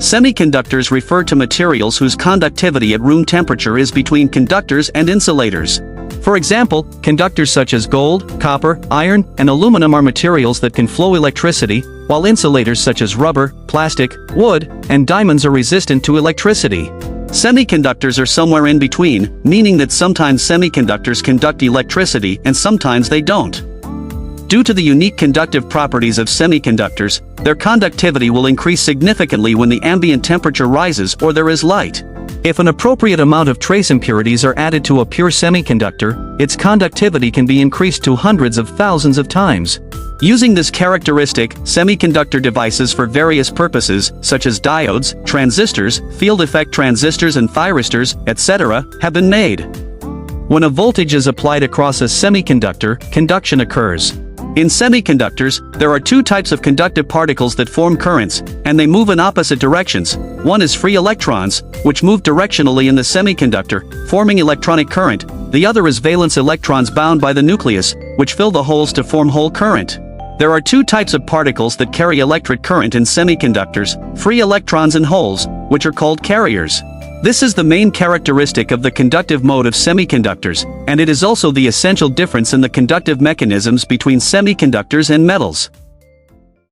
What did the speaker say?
Semiconductors refer to materials whose conductivity at room temperature is between conductors and insulators. For example, conductors such as gold, copper, iron, and aluminum are materials that can flow electricity, while insulators such as rubber, plastic, wood, and diamonds are resistant to electricity. Semiconductors are somewhere in between, meaning that sometimes semiconductors conduct electricity and sometimes they don't. Due to the unique conductive properties of semiconductors, their conductivity will increase significantly when the ambient temperature rises or there is light. If an appropriate amount of trace impurities are added to a pure semiconductor, its conductivity can be increased to hundreds of thousands of times. Using this characteristic, semiconductor devices for various purposes, such as diodes, transistors, field effect transistors and thyristors, etc., have been made. When a voltage is applied across a semiconductor, conduction occurs. In semiconductors, there are two types of conductive particles that form currents, and they move in opposite directions. One is free electrons, which move directionally in the semiconductor, forming electronic current. The other is valence electrons bound by the nucleus, which fill the holes to form hole current. There are two types of particles that carry electric current in semiconductors: free electrons and holes, which are called carriers. This is the main characteristic of the conductive mode of semiconductors, and it is also the essential difference in the conductive mechanisms between semiconductors and metals.